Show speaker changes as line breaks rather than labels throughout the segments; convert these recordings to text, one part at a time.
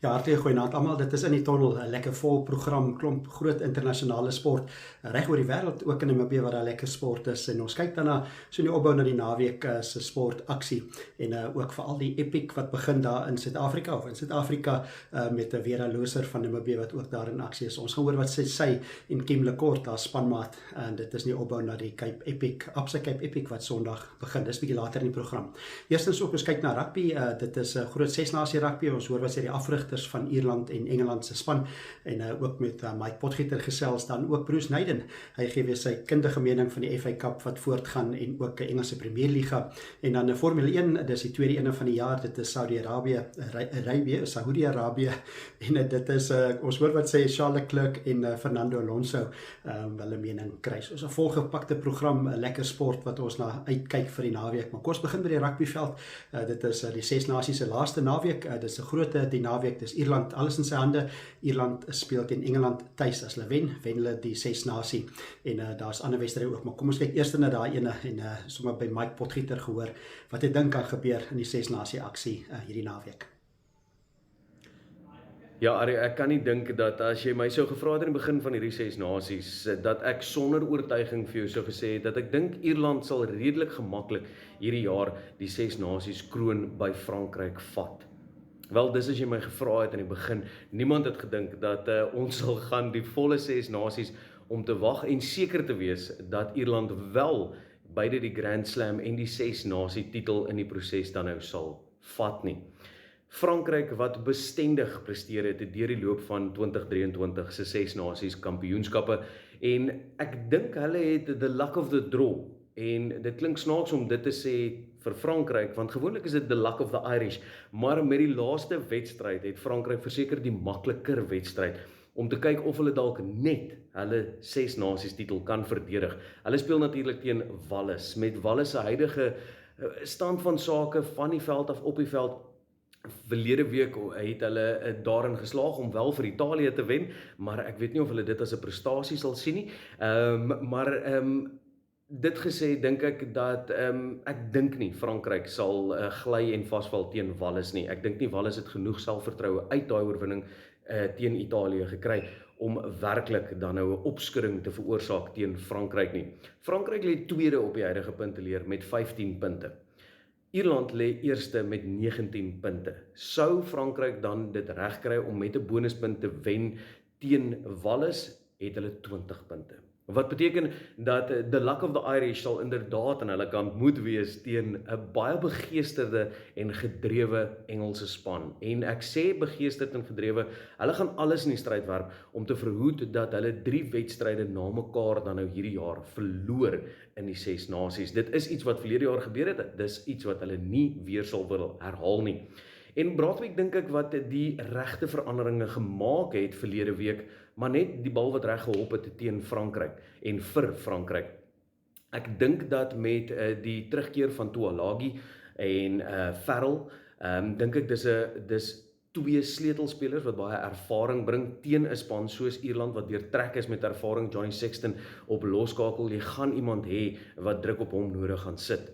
Ja, hartelijk goeienaand almal. Dit is in die Tonnel, 'n lekker vol program, klomp groot internasionale sport reg oor die wêreld, ook in Namibië waar daar lekker sport is. En ons kyk daarna so die opbou na die naweek se sport aksie en ook veral die epic wat begin daar in Suid-Afrika of in Suid-Afrika met 'n Vera Loser van Namibië wat ook daar in aksie is. Ons gaan hoor wat sy en Kim Lekort, daar spanmaat, en dit is nie opbou na die Cape Epic, Absa Cape Epic wat Sondag begin. Dis bietjie later in die program. Eerstens ook ons kyk na rugby. Dit is 'n groot 6-nasie rugby. Ons hoor wat sê die afrigters van Ierland en Engeland se span en ook met Mike Potgieter gesels, dan ook Bruce Naden. Hy gee weer sy kundige mening van die FA Cup wat voortgaan en ook 'n Engelse Premier Liga. En dan 'n Formule 1, dis die tweede ene van die jaar. Dit is Saudi-Arabië en dit is ons hoor wat sê Charles Leclerc en Fernando Alonso hulle mening kry. So 'n volgepakte program, 'n lekker sport wat ons na uitkyk vir die naweek. Maar kom ons begin by die rugbyveld. Dit is die 6 nasies se laaste naweek. Dit is 'n groot die naweek. Dis Ierland alles in sy hande. Ierland speel teen Engeland tuis. As hulle wen hulle die 6 nasie. En daar's ander wedstryde ook, maar kom ons kyk eers na daai ene en sommer by Mike Potgieter gehoor wat hy dink kan gebeur in die 6 nasie aksie hierdie naweek.
Ja, Arie, ek kan nie dink dat as jy my sou gevra het in die begin van hierdie 6 nasies, dat ek sonder oortuiging vir jou sou gesê het, dat ek dink Ierland sal redelik gemaklik hierdie jaar die 6 nasies kroon by Frankryk vat. Wel, dis as jy my gevra het in die begin, niemand het gedink dat ons sal gaan die volle 6 nasies om te wag en seker te wees dat Ierland wel beide die Grand Slam en die 6 nasie titel in die proses dan nou sal vat nie. Frankryk wat bestendig presteer het deur die loop van 2023 se 6 nasies kampioenskappe en ek dink hulle het the luck of the draw en dit klink snaaks om dit te sê vir Frankryk want gewoonlik is dit the luck of the Irish, maar met die laaste wedstryd het Frankryk verseker die makliker wedstryd om te kyk of hulle dalk net hulle 6 nasies titel kan verdedig. Hulle speel natuurlik teen Wallis met Wallis se huidige stand van sake van die veld af op die veld. Verlede week het hulle daarin geslaag om wel vir Italië te wen, maar ek weet nie of hulle dit as 'n prestasie sal sien nie. Dit gesê, dink ek dat ek dink nie Frankryk sal gly en vasval teen Wallis nie. Ek dink nie Wallis het genoeg selfvertroue uit daai oorwinning teen Italië gekry om werklik dan nou 'n opskudding te veroorsaak teen Frankryk nie. Frankryk lê tweede op die huidige punteleer met 15 punte. Ierland lê eerste met 19 punte. Sou Frankryk dan dit regkry om met 'n bonuspunt te wen teen Wallis, het hulle 20 punte. Wat beteken dat the luck of the Irish sal inderdaad aan hulle kant moet wees teen 'n baie begeesterde en gedrewe Engelse span. En ek sê begeesterd en gedrewe, hulle gaan alles in die stryd werp om te verhoed dat hulle 3 wedstryde na mekaar dan nou hierdie jaar verloor in die 6 nasies. Dit is iets wat verlede jaar gebeur het, dis iets wat hulle nie weer sal wil herhaal nie. En Braatweg dink ek wat die regte veranderinge gemaak het verlede week, maar net die bal wat reg gehop het teen Frankryk en vir Frankryk. Ek dink dat met die terugkeer van Tuolagi en Farrell, dink ek dis 2 sleutelspelers wat baie ervaring bring teen 'n span soos Ierland wat deurtrek is met ervaring. Johnny Sexton op loskakel, jy gaan iemand hê wat druk op hom nodig gaan sit.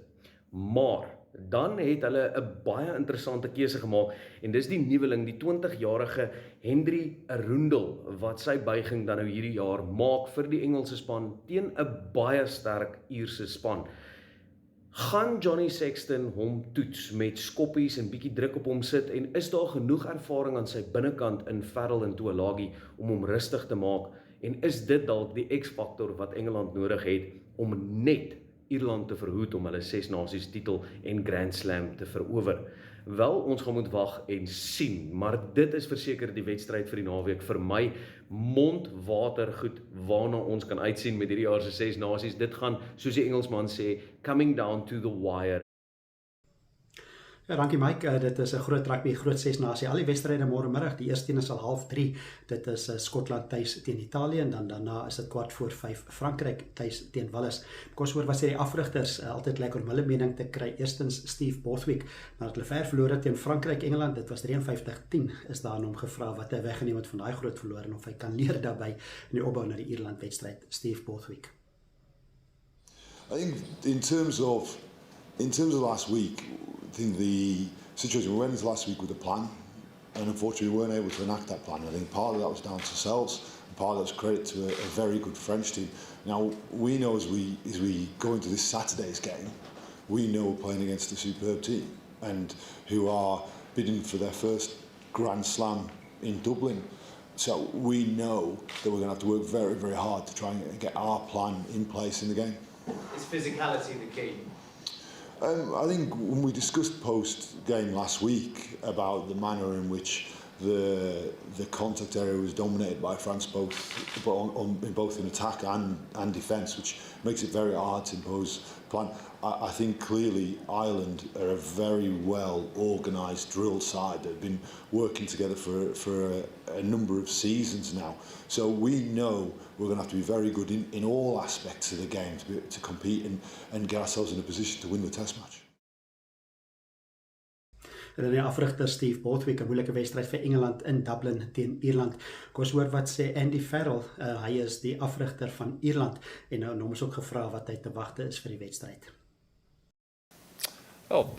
Maar dan het hulle 'n baie interessante keuse gemaak en dis die nuweling, die 20-jarige Henry Arundel wat sy buiging dan nou hierdie jaar maak vir die Engelse span teen 'n baie sterk Ierse span. Gaan Johnny Sexton hom toets met skoppies en bietjie druk op hom sit en is daar genoeg ervaring aan sy binnekant in Farrell en Tuolagi om hom rustig te maak en is dit dalk die X-faktor wat Engeland nodig het om net Ierland te verhoed om hulle 6 nasies titel en Grand Slam te verower? Wel, ons gaan moet wag en sien, maar dit is verseker die wedstryd vir die naweek vir my mondwater goed waarna ons kan uitsien met hierdie jaar se 6 nasies. Dit gaan, soos die Engelsman sê, coming down to the wire.
Ja, dankie Mike. Dit is 'n groot rugby, groot 6 nasie. Al die wedstryde môre middag. Die eerste een is al 2:30. Dit is Skotland tuis teen Italië en dan daarna is dit 4:15 Frankryk tuis teen Wallis. Kom ons hoor wat sê die afrigters. Altyd lekker om hulle mening te kry. Eerstens Steve Borthwick, nadat hulle ver verloor het teen Frankryk Engeland. Dit was 53-10. Is daar aan hom gevra wat hy weggeneem het van daai groot verloor en of hy kan leer daarbey in die opbou na die Ierland wedstryd. Steve Borthwick.
I think in terms of last week, I think the situation we went into last week with a plan. and unfortunately we weren't able to enact that plan. I think part of that was down to ourselves, and part of that was credit to a very good French team. Now, we know as we go into this Saturday's game, we know we're playing against a superb team, and who are bidding for their first Grand Slam in Dublin. So we know that we're going to have to work very, very hard to try and get our plan in place in the game.
Is physicality the key?
I think when we discussed post-game last week about the manner in which the contact area was dominated by France, both in attack and defence, which makes it very hard to impose plan. I think clearly Ireland are a very well organised drill side that have been working together for a number of seasons now. So we know we're going to have to be very good in all aspects of the game to compete and get ourselves in a position to win the test match.
En dan die afrigter Steve Borthwick, 'n moeilike wedstryd vir Engeland in Dublin teen Ierland. Kom ons hoor wat sê Andy Farrell, hy is die afrigter van Ierland en nou hom is ook gevra wat hy te wagte is vir die wedstryd.
Oh,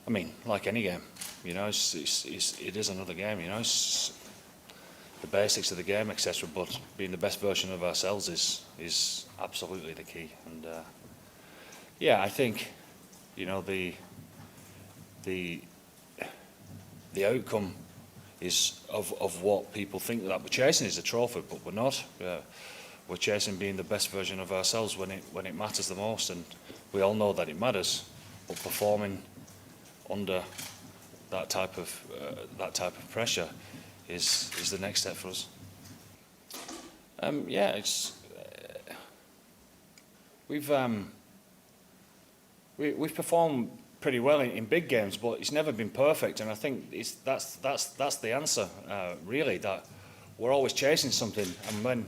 I mean, like any game, you know, it is another game, you know, it's the basics of the game, etc. But being the best version of ourselves is absolutely the key. And yeah, I think, you know, the outcome is of what people think that we're chasing is a trophy, but we're not. We're chasing being the best version of ourselves when it matters the most, and we all know that it matters. But performing under that type of pressure is the next step for us. Yeah, it's we've performed pretty well in big games, but it's never been perfect, and I think that's the answer, really, that we're always chasing something, and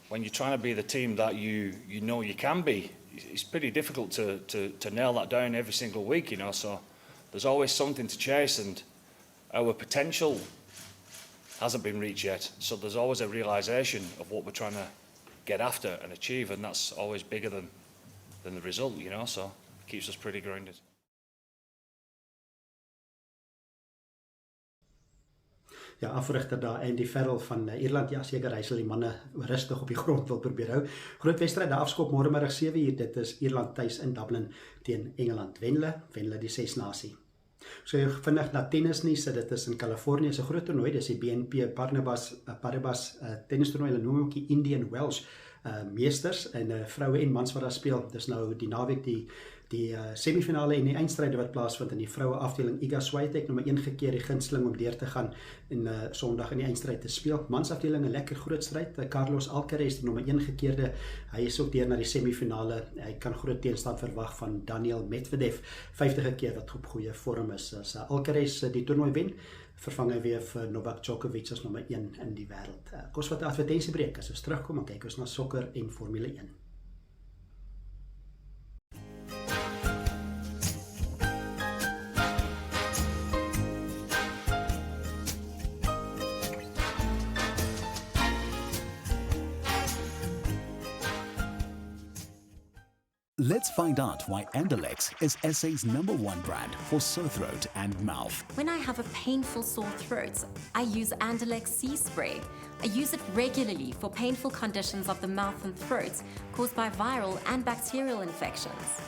when you're trying to be the team that you know you can be, it's pretty difficult to nail that down every single week, you know, so there's always something to chase, and our potential hasn't been reached yet, so there's always a realisation of what we're trying to get after and achieve, and that's always bigger than the result, you know, so it keeps us pretty grounded.
Ja, afrigter daar Andy Farrell van Ierland, ja seker, hy sal die manne rustig op die grond wil probeer hou. Groot wedstryd, die afskop môremiddag 7:00, dit is Ierland tuis in Dublin teen Engeland. Wen hulle die 6 nasie. So vinnig na tennisnuus, dit is in Kalifornië, is 'n groot toernooi, dis die BNP Paribas tennistoernooi, hulle noem ook die Indian Wells meesters, en vroue en mans wat daar speel. Dis nou die naweek die semifinale en die eindstryde wat plaasvind in die vroue afdeling. Iga Swiatek nommer 1 gekeer die gunsteling om deur te gaan en Sondag in die eindstryd te speel. Mans afdeling 'n lekker groot stryd. Carlos Alcaraz die nommer 1 gekeerde, hy is ook deur na die semifinale. Hy kan groot teenstand verwag van Daniel Medvedev, 50 keer wat op goeie vorm is. As Alcaraz die toernooi wen, vervang hy weer vir Novak Djokovic as nommer 1 in die wêreld. Kos wat 'n advertensiebreek, as ons terugkom en kyk ons na sokker en Formule 1.
Let's find out why Andalex is SA's #1 brand for sore throat and mouth.
When I have a painful sore throat, I use Andalex Sea Spray. I use it regularly for painful conditions of the mouth and throat caused by viral and bacterial infections.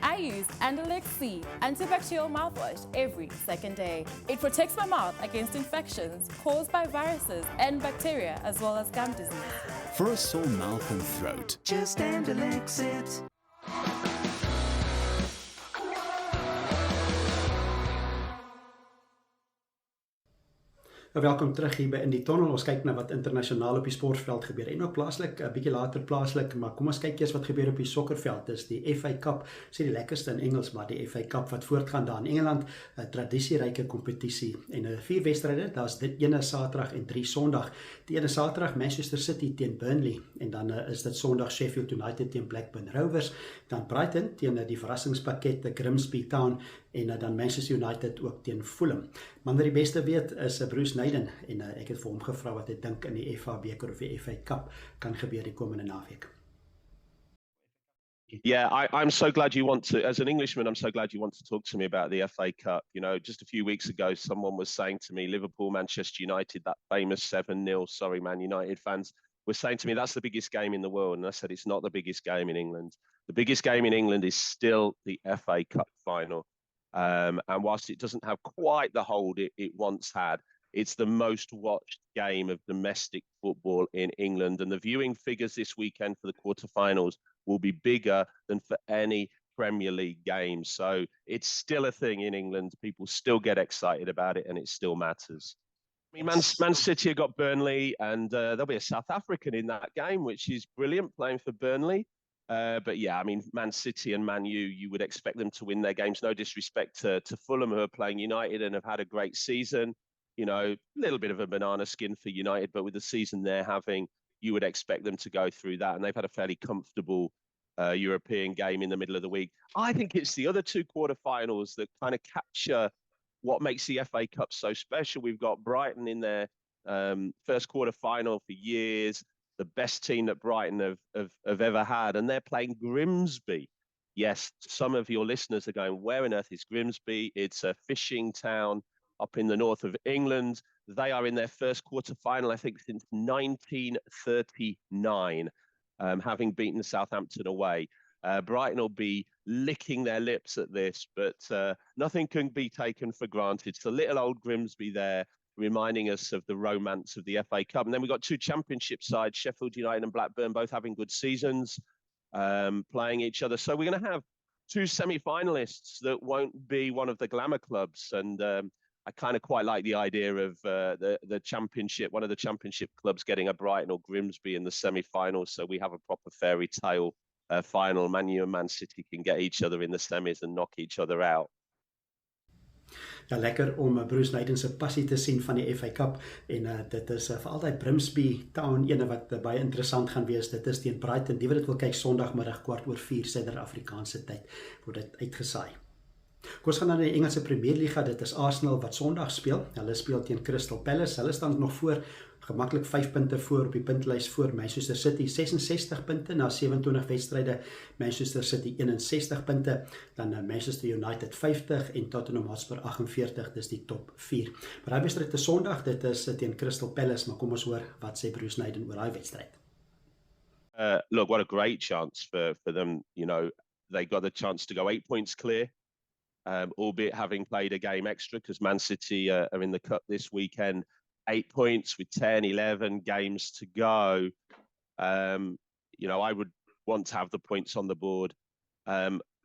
I use Andalex C antibacterial mouthwash every second day. It protects my mouth against infections caused by viruses and bacteria, as well as gum disease.
For a sore mouth and throat, just Andalex it.
Welkom terug hier by in die Tonnel. Ons kyk na wat internasionaal op die sportveld gebeur en ook plaaslik, 'n bietjie later plaaslik, maar kom ons kyk eers wat gebeur op die sokkerveld. Dis die FA Cup, sê die lekkerste in Engels, maar die FA Cup wat voortgaan daar in Engeland, 'n tradisieryke kompetisie en 4 wedstryde, daar's dit ene Saterdag en 3 Sondag. Die ene Saterdag Manchester City teen Burnley en dan is dit Sondag Sheffield United teen Blackburn Rovers, dan Brighton teen die verrassingspakket Grimsby Town en dan Manchester United ook teen Fulham. Man wat die beste weet is Bruce Naden en ek het vir hom gevra wat hy dink in die FA beker of die FA Cup kan gebeur die komende naweek.
Yeah, I'm so glad you want to, as an Englishman, I'm so glad you want to talk to me about the FA Cup. You know, just a few weeks ago, someone was saying to me, Liverpool, Manchester United, that famous 7-0, sorry, Man United fans, were saying to me, that's the biggest game in the world. And I said, it's not the biggest game in England. The biggest game in England is still the FA Cup final. And whilst it doesn't have quite the hold it once had, it's the most watched game of domestic football in England. And the viewing figures this weekend for the quarterfinals will be bigger than for any Premier League game. So it's still a thing in England. People still get excited about it and it still matters. I mean, Man City have got Burnley and there'll be a South African in that game, which is brilliant, playing for Burnley. But yeah, I mean, Man City and Man U, you would expect them to win their games. No disrespect to Fulham, who are playing United and have had a great season. You know, a little bit of a banana skin for United, but with the season they're having, you would expect them to go through that. And they've had a fairly comfortable European game in the middle of the week. I think it's the other two quarterfinals that kind of capture what makes the FA Cup so special. We've got Brighton in their first quarterfinal for years, the best team that Brighton have ever had, and they're playing Grimsby. Yes, some of your listeners are going, where on earth is Grimsby? It's a fishing town up in the north of England. They are in their first quarter-final, I think, since 1939, having beaten Southampton away. Brighton will be licking their lips at this, but nothing can be taken for granted. So little old Grimsby there, reminding us of the romance of the FA Cup. And then we've got two championship sides, Sheffield United and Blackburn, both having good seasons, playing each other. So we're going to have two semi-finalists that won't be one of the glamour clubs. And I kind of quite like the idea of the championship, one of the championship clubs getting a Brighton or Grimsby in the semi-finals. So we have a proper fairy tale final. Man U and Man City can get each other in the semis and knock each other out.
Ja, lekker om Bruce Naden se passie te sien van die FA Cup en dit is vir altyd Grimsby Town ene wat baie interessant gaan wees. Dit is teen Brighton. Die wat dit wil kyk Sondagmiddag 4:15 Suid-Afrikaanse tyd word dit uitgesaai. Kom ons gaan na die Engelse Premier Liga. Dit is Arsenal wat Sondag speel. Hulle speel teen Crystal Palace. Hulle staan nog voor, gemaklik 5 punte voor op die puntlys voor Manchester City, 66 punte na 27 wedstryde. Manchester City 61 punte, dan Manchester United 50 en Tottenham Hotspur 48. Dis die top 4. Maar die wedstryd is Sondag, dit is teen Crystal Palace, maar kom ons hoor wat sê Bruce Naden oor die wedstryd.
Look, what a great chance for them. You know, they got the chance to go 8 points clear. Albeit having played a game extra, because Man City are in the cup this weekend. 8 points with 10, 11 games to go. You know, I would want to have the points on the board.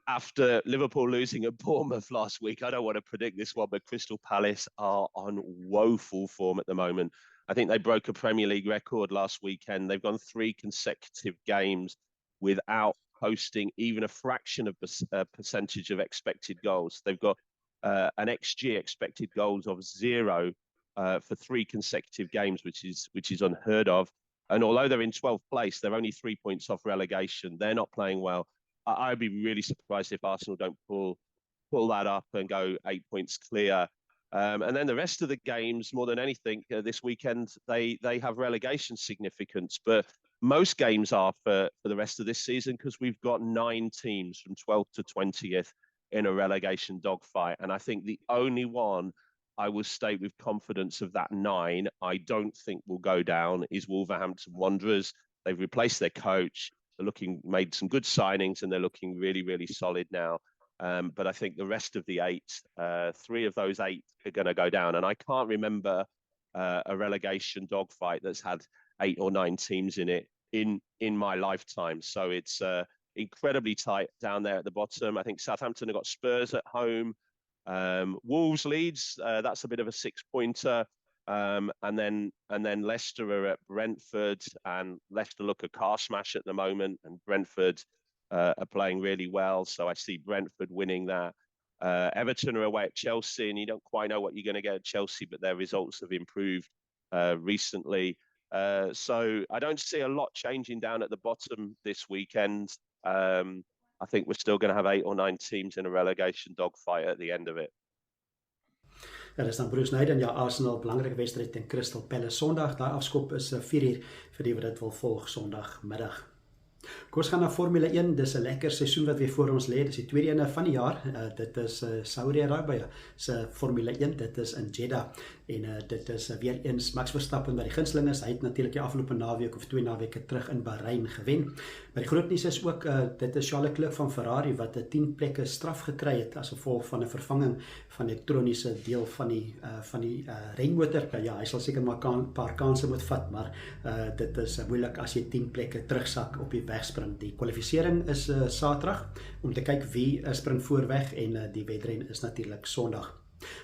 After Liverpool losing at Bournemouth last week, I don't want to predict this one, but Crystal Palace are on woeful form at the moment. I think they broke a Premier League record last weekend. They've gone 3 consecutive games without posting even a fraction of percentage of expected goals. They've got an XG, expected goals, of 0 for 3 consecutive games, which is unheard of. And although they're in 12th place, they're only 3 points off relegation. They're not playing well. I'd be really surprised if Arsenal don't pull that up and go 8 points clear. And then the rest of the games, more than anything, this weekend, they have relegation significance. But most games are for the rest of this season, because we've got 9 teams from 12th to 20th in a relegation dogfight. And I think the only one I will state with confidence of that 9, I don't think will go down, is Wolverhampton Wanderers. They've replaced their coach. They're made some good signings, and they're looking really, really solid now. But I think the rest of the 8, 3 of those 8 are going to go down. And I can't remember a relegation dogfight that's had 8 or 9 teams in it in my lifetime. So it's incredibly tight down there at the bottom. I think Southampton have got Spurs at home. Wolves, Leeds, that's a bit of a 6-pointer. And then Leicester are at Brentford, and Leicester look a car smash at the moment, and Brentford are playing really well. So I see Brentford winning that. Everton are away at Chelsea, and you don't quite know what you're going to get at Chelsea, but their results have improved recently. So I don't see a lot changing down at the bottom this weekend. I think we're still going to have 8 or 9 teams in a relegation dogfight at the end of it.
Ja, dis dan Bruce Naden, ja, Arsenal, belangrike wedstryd teen Crystal Palace Sondag. Daai afskop is 4:00 vir die wat dit wil volg Sondagmiddag. Kom ons gaan na Formule 1, dis 'n lekker seisoen wat weer voor ons lê, dis die tweede ene van die jaar, dit is Saudi-Arabië se Formule 1, dit is in Jeddah, en dit is weer eens Max Verstappen by die gunsteling is, hy het natuurlik die afgelope naweek of 2 naweke terug in Bahrein gewen, maar die groot nuus is ook, dit is Charles Leclerc van Ferrari wat 'n 10 plekke straf gekry het as gevolg van 'n vervanging van die elektroniese deel van die renmotor. Ja, hy sal seker maar 'n paar kansse moet vat, maar dit is moeilik as jy 10 plekke terugsak op die wegsprint. Die kwalifisering is Saterdag om te kyk wie spring voorweg en die wedren is natuurlik Sondag.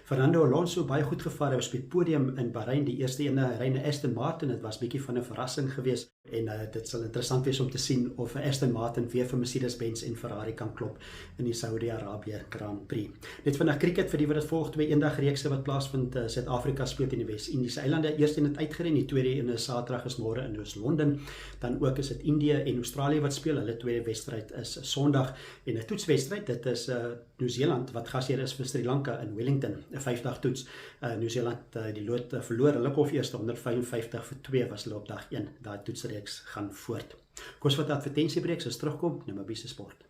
Fernando Alonso baie goed gevaar, hy was op die podium in Bahrein, die eerste ene ry na Aston Martin, dit was bietjie van 'n verrassing geweest en dit sal interessant wees om te sien of Aston Martin weer vir Mercedes-Benz en Ferrari kan klop in die Saudi-Arabië Grand Prix. Net vandag cricket vir die wat dit volg, 2 eendagreekse wat plaasvind, Suid-Afrika speel teen die Wes-Indiese eilande, eerste een het uitgereen, die tweede een is Saterdag is môre in Oos-London, dan ook is dit Indië en Australië wat speel, hulle tweede wedstryd is Sondag en 'n toetswedstryd, dit is Nieu-Seeland wat gasheer is vir Sri Lanka in Wellington, 'n 5-dag toets. Nieu-Seeland die lood verloor, hulle kom eerste 155-2 was hulle op dag 1. Daai toetsreeks gaan voort. Kom ons vat 'n advertensiebreek, as terugkom, Namibie se sport.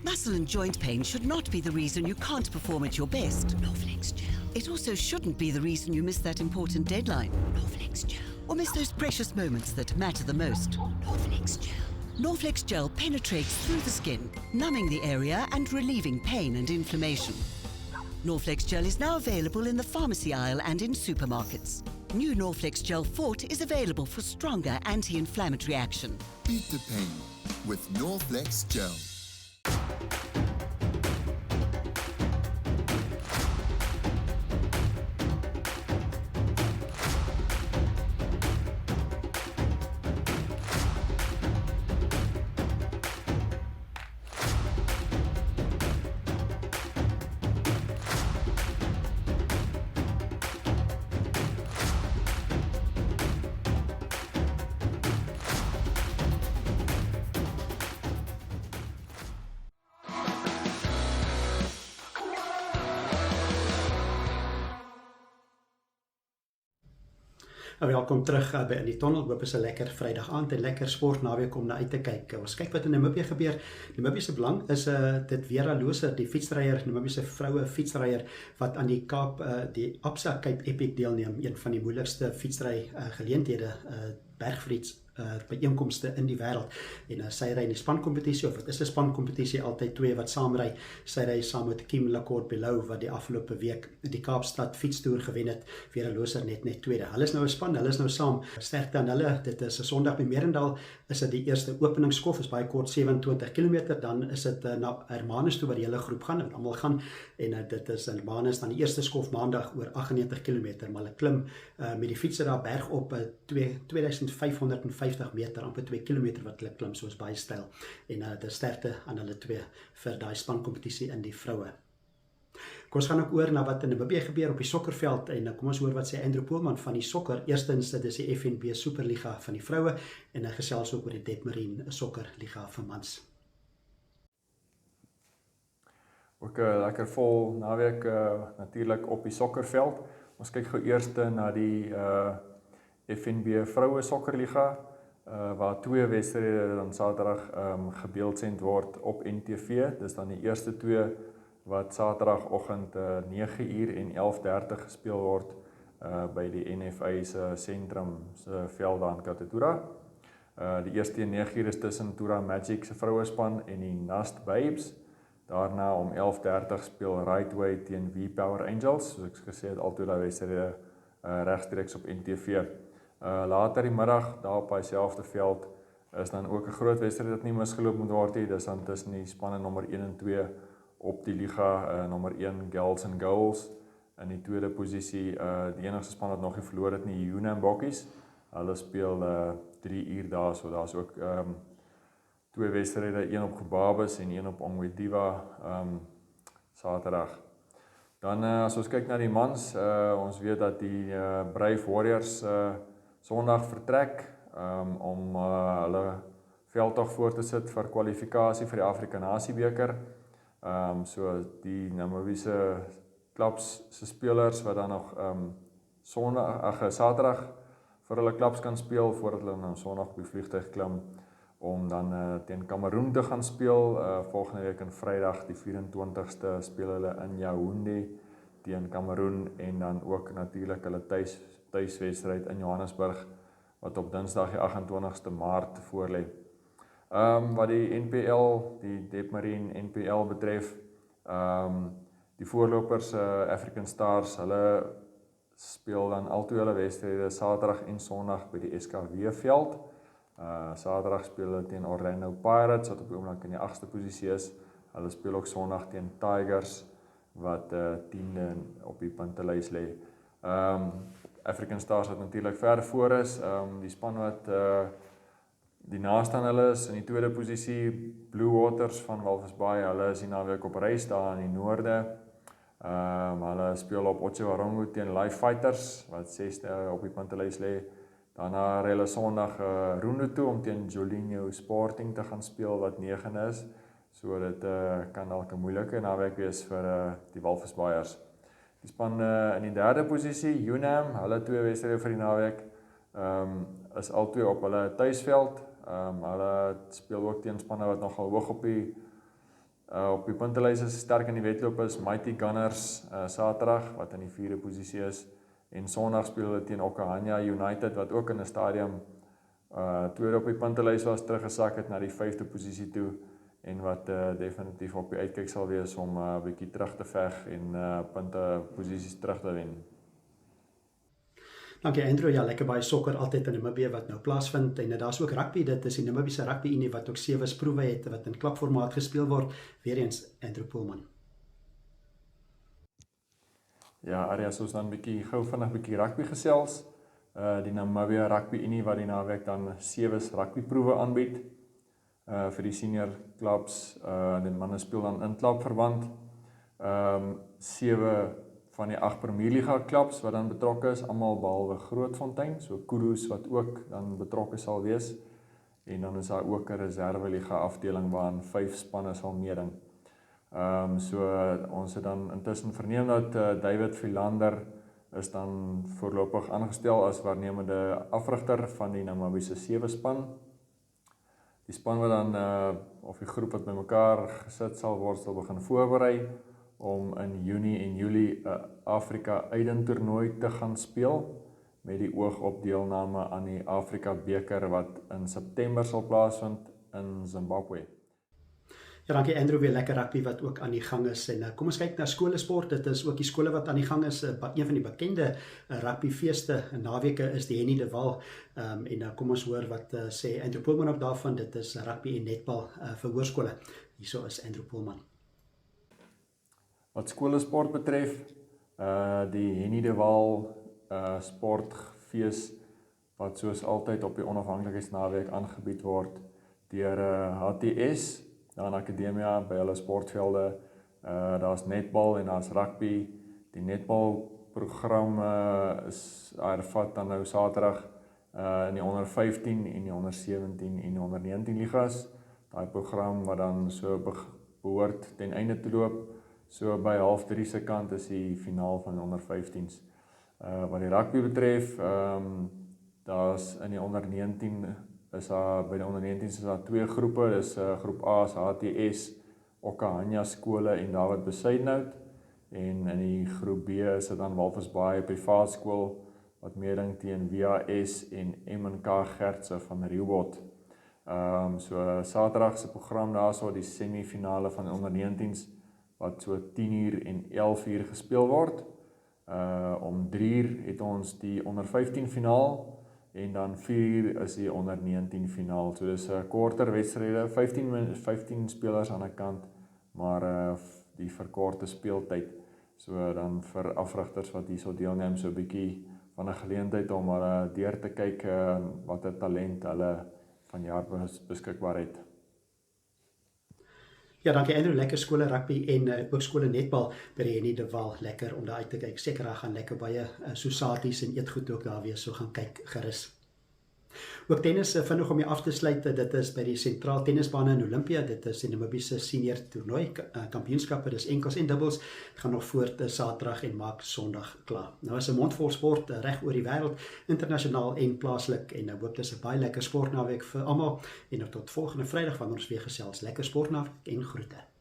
Muscle and joint pain should not be the reason you can't perform at your best. Norflex Gel. It also shouldn't be the reason you miss that important deadline. Norflex Gel. Or miss those precious moments that matter the most. Norflex Gel. Norflex Gel penetrates through the skin, numbing the area and relieving pain and inflammation. Norflex Gel is now available in the pharmacy aisle and in supermarkets. New Norflex Gel Fort is available for stronger anti-inflammatory action.
Beat the pain with Norflex Gel.
Welkom terug by in die Tonnel, hoop is 'n lekker Vrydag aand en lekker sport naweek om na uit te kyk. Ons kyk wat in Namibië gebeur. Namibië se belang is dit Vera Loser, die fietsryer, Namibië se vroue fietsryer wat aan die Kaap die Absa Cape Epic deelneem, een van die moeilikste fietsry geleenthede, bergfiets byeenkomste in die wêreld en sy ry in die spankompetisie, of dit is 'n spankompetisie, altyd 2 wat saam ry. Sy ry saam met Kim Lacourt Below wat die afgelope week die Kaapstad fietstoer gewen het, Vera Loser net tweede. Hulle is nou 'n span, hulle is nou saam, sterkte aan hulle. Dit is 'n Sondag by Merendal, is dit die eerste openingsskof, is baie kort 27 km, dan is dit na Hermanus toe waar die hele groep gaan, en almal gaan, en dit is in Hermanus, dan die eerste skof maandag oor 98 km, maar hulle klim met die fietser daar berg op 2550 meter, amper 2 km wat hulle klim, soos baie styl, en dit sterkte aan hulle twee vir daai spankompetisie in die vroue. Kom ons gaan ook oor na wat in Namibië gebeur op die sokkerveld, en kom ons hoor wat sê Andrew Poelman van die sokker. Eerstens, dit is die FNB Superliga van die vroue, en hy gesels ook oor die Depmarine Sokkerliga vir mans.
Ook lekker vol naweek natuurlik op die sokkerveld. Ons kyk gou eers na die FNB Vroue Sokkerliga, waar 2 wedstryde dan Saterdag gebeeldsend word op NTV. Dis dan die eerste 2 wat Saterdagoggend 9:00 en 11:30 gespeel word by die NFA se sentrum se veld daar in Katatura. Die eerste 9:00 is tussen Tura Magic se vrouespan en die Nast Babes. Daarna om 11:30 speel Rightway teen V-Power Angels, soos ek gesê het, altyd daai wedstryde regstreeks op NTV. Later die middag, daar op dieselfde veld, is dan ook 'n groot wedstryd wat nie misgeloop moet word nie. Dis dan tussen die spanne nommer 1 en 2 op die liga, nommer 1 Girls and Goals, in die tweede posisie, die enigste span wat nog nie verloor het nie, Juna en Bokkies. Hulle speel 3 uur daar, so daar's ook 2 wedstryde, 1 op Gebabes en 1 op Ongwediva Saterdag. Dan as ons kyk na die mans, ons weet dat die Brave Warriors Sondag vertrek om hulle veldtog voor te sit vir kwalifikasie vir die Afrika Nasiebeker. So die Namibiese klubs se spelers wat dan nog Saterdag vir hulle klubs kan speel voordat hulle nou Sondag op die vliegtuig klim om dan teen Kameroen te gaan speel. Volgende week in Vrydag die 24ste speel hulle in Yaoundé teen Kameroen en dan ook natuurlik hulle tuiswedstryd in Johannesburg wat op Dinsdag die 28ste Maart voorlê. Wat die NPL, die Depmarine NPL betref, die voorlopers African Stars, hulle speel dan albei hulle wedstryde Saterdag en Sondag by die SKW veld. Saterdag speel hulle teen Orlando Pirates wat op die oomblik in die 8ste posisie is. Hulle speel ook Sondag teen Tigers wat 10de op die puntelys lê. African Stars wat natuurlik ver voor is. Die span wat die naaste aan hulle is in die tweede posisie, Blue Waters van Walvis Bay. Hulle is die naweek op reis daar in die noorde. Hulle speel op Otjiwarongo teen Live Fighters wat 6de op die puntelys lê. Daarna ry hulle Sondag Roende toe om teen Jolinho Sporting te gaan speel wat 9de is. So dit kan dalk 'n moeilike naweek wees vir die Walvis Bayers. Die span in die derde posisie, UNAM, hulle 2 wedstryde vir die naweek, is albei op hulle tuisveld. Hulle speel ook teen spanne wat nogal hoog op die puntelys is, sterk in die wedloop is, Mighty Gunners Saterdag wat in die 4de posisie is. En Sondag speel hulle teen Okahanya United wat ook in 'n stadium tweede op die puntelys was, teruggesak het na die 5de posisie toe en wat definitief op die uitkyk sal wees om 'n bietjie terug te veg en punte posisies terug te wen.
Dankie Andrew, ja, lekker baie sokker altyd in Namibië wat nou plaasvind en daar's ook rugby, dit is die Namibiese Rugby Unie wat ook 7 proewe het wat in klapformaat gespeel word, weer eens Andrew Poelman.
Ja, Arias, ons dan gou vinnig bietjie rugby gesels. Die Namibia Rugby Unie wat die naweek dan 7 rugbyproewe aanbied vir die senior clubs. Die manne speel dan in klubverband. 7 van die 8 Premier Liga clubs wat dan betrokke is, almal behalwe Grootfontein, so Kudus wat ook dan betrokke sal wees. En dan is daar ook 'n reserve liga afdeling waarin 5 spanne sal meeding. So ons het dan intussen verneem dat David Philander is dan voorlopig aangestel as waarnemende afrigter van die Namibiese 7 span. Die span wat dan, of die groep wat bymekaar gesit sal word, sal begin voorberei om in Junie en Julie 'n Afrika Eiden-toernooi te gaan speel met die oog op deelname aan die Afrika beker wat in September sal plaasvind in Zimbabwe.
Ja, dankie Andrew, weer lekker rugby wat ook aan die gang is en kom ons kyk na skolesport, dit is ook die skole wat aan die gang is, een van die bekende rugbyfeeste en naweke is die Henny de Waal en kom ons hoor wat sê Andrew Poelman ook daarvan, dit is rugby en netbal vir hoërskole. Hierso is Andrew Poelman.
Wat skolesport betref, die Henny de Waal sportfees wat soos altyd op die onafhanklikheidsnaweek aangebied word deur HTS, daar in Akademia by hulle sportvelde, daar's netbal en daar's rugby. Die netbalprogram ervat dan nou Saterdag in die onder 15 en die onder 17 en die onder 19 ligas. Daai program wat dan so behoort ten einde te loop, so by 2:30 se kant is die finaal van die onder 15s. Wat die rugby betref, daar's in die onder 19 by die onder 19s is daar 2 groepe, dis groep A is HTS, Okahanya skole en David Besuidenhout, en in die groep B is dit dan Walvis Bay privaat skool, wat meeding teen WAS en MNK Gertse van Riewot. So Saterdag se program daarso, die semifinale van die onder 19s, wat so 10:00 en 11:00 gespeel word. Om 3:00 het ons die onder 15 finaal, en dan 4:00 is die onder 19 finaal. So dis 'n korter wedstryde, 15 spelers aan 'n kant, maar die verkorte speeltyd. So dan vir afrigters wat hierso deelneem, so 'n bietjie van 'n geleentheid om hulle deur te kyk watter talent hulle vanjaar beskikbaar het.
Ja, dankie Andrew, lekker skole rugby en ook skole netbal by die Henny de Waal, lekker om daar uit te kyk. Seker daar gaan lekker baie sosaties en eetgoed ook daar wees, so gaan kyk gerus. Ook tennis vinnig om jy af te sluit, dit is by die sentraal tennisbane in Olympia, dit is die Namibiese senior toernooi, kampioenskappe, dis enkels en dubbels, het gaan nog voort Saterdag en maak Sondag klaar. Nou is 'n mondvol sport reg oor die wêreld, internasionaal en plaaslik, en nou hoop dis 'n baie lekker sportnaweek vir almal, en nou tot volgende Vrydag wanneer ons weer gesels, lekker sportnaweek en groete.